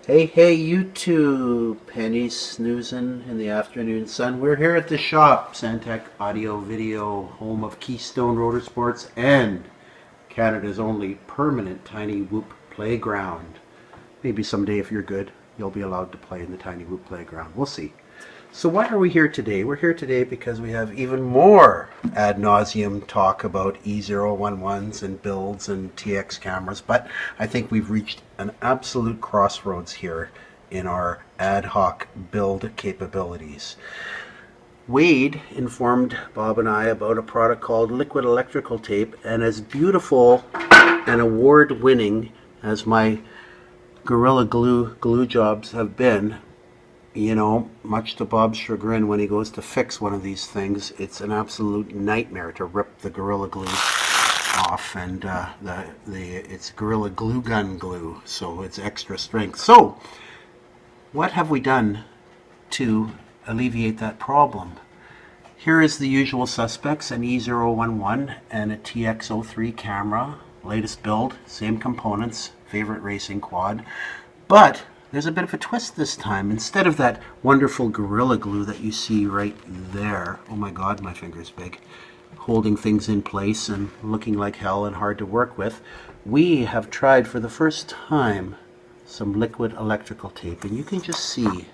Hey, you two pennies snoozing in the afternoon sun. We're here at the shop, Santec Audio Video, home of Keystone Rotor Sports and Canada's only permanent Tiny Whoop playground. Maybe someday, if you're good, you'll be allowed to play in the Tiny Whoop playground. We'll see. So why are we here today? We're here today because we have even more ad nauseum talk about E011s and builds and TX cameras, but I think we've reached an absolute crossroads here in our ad hoc build capabilities. Wade informed Bob and I about a product called liquid electrical tape, and as beautiful and award-winning as my Gorilla Glue jobs have been, much to Bob's chagrin, when he goes to fix one of these things, it's an absolute nightmare to rip the Gorilla Glue off, and it's Gorilla Glue Gun glue, so it's extra strength. So, what have we done to alleviate that problem? Here is the usual suspects: an E011 and a TX03 camera, latest build, same components, favorite racing quad, but there's a bit of a twist this time. Instead of that wonderful Gorilla Glue that you see right there, oh my god, my finger's big, holding things in place and looking like hell and hard to work with, we have tried for the first time some liquid electrical tape, and you can just see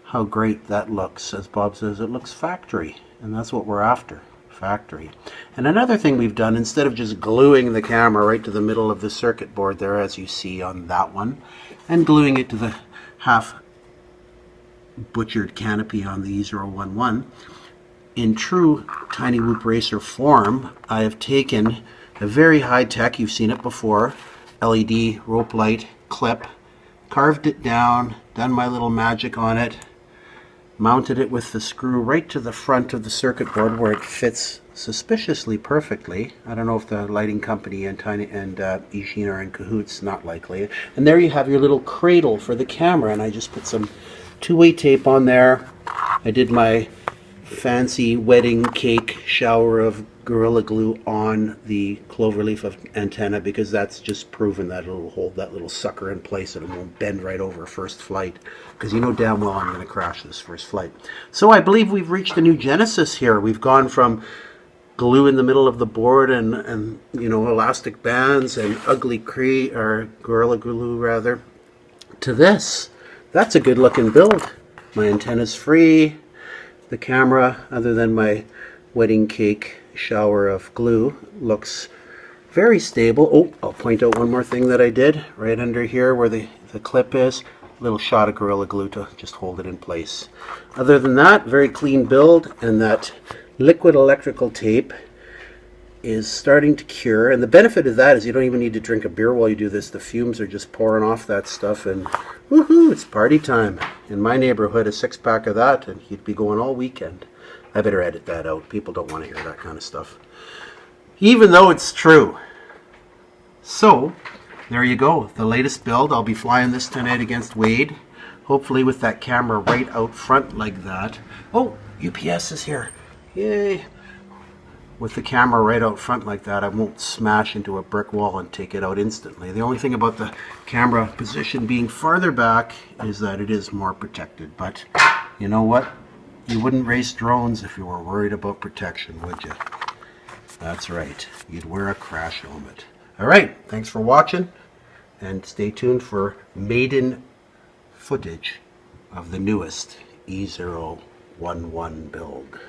how great that looks. As Bob says, it looks factory, and that's what we're after. Factory. And another thing we've done, instead of just gluing the camera right to the middle of the circuit board there, as you see on that one, and gluing it to the half butchered canopy on the E011, in true Tiny Whoop Racer form, I have taken a very high-tech, you've seen it before, LED rope light clip, carved it down, done my little magic on it, mounted it with the screw right to the front of the circuit board where it fits suspiciously perfectly. I don't know if the lighting company and Ishin are in cahoots, not likely. And there you have your little cradle for the camera, and I just put some two-way tape on there. I did my fancy wedding cake shower of Gorilla Glue on the cloverleaf of antenna, because that's just proven that it'll hold that little sucker in place and it won't bend right over first flight, because you know damn well I'm going to crash this first flight. So I believe we've reached a new genesis here. We've gone from glue in the middle of the board and elastic bands and ugly Gorilla Glue rather, to this. That's a good looking build. My antenna's free. The camera, other than my wedding cake shower of glue, looks very stable. Oh, I'll point out one more thing that I did right under here where the clip is. A little shot of Gorilla Glue to just hold it in place. Other than that, very clean build, and that liquid electrical tape is starting to cure. And the benefit of that is you don't even need to drink a beer while you do this. The fumes are just pouring off that stuff, and woohoo, it's party time. In my neighborhood, a 6-pack of that, and you'd be going all weekend. I better edit that out. People don't want to hear that kind of stuff, even though it's true. So, there you go. The latest build. I'll be flying this tonight against Wade, hopefully with that camera right out front like that. Oh, UPS is here. Yay. With the camera right out front like that, I won't smash into a brick wall and take it out instantly. The only thing about the camera position being farther back is that it is more protected. But you know what? You wouldn't race drones if you were worried about protection, would you? That's right. You'd wear a crash helmet. All right. Thanks for watching, and stay tuned for maiden footage of the newest E011 build.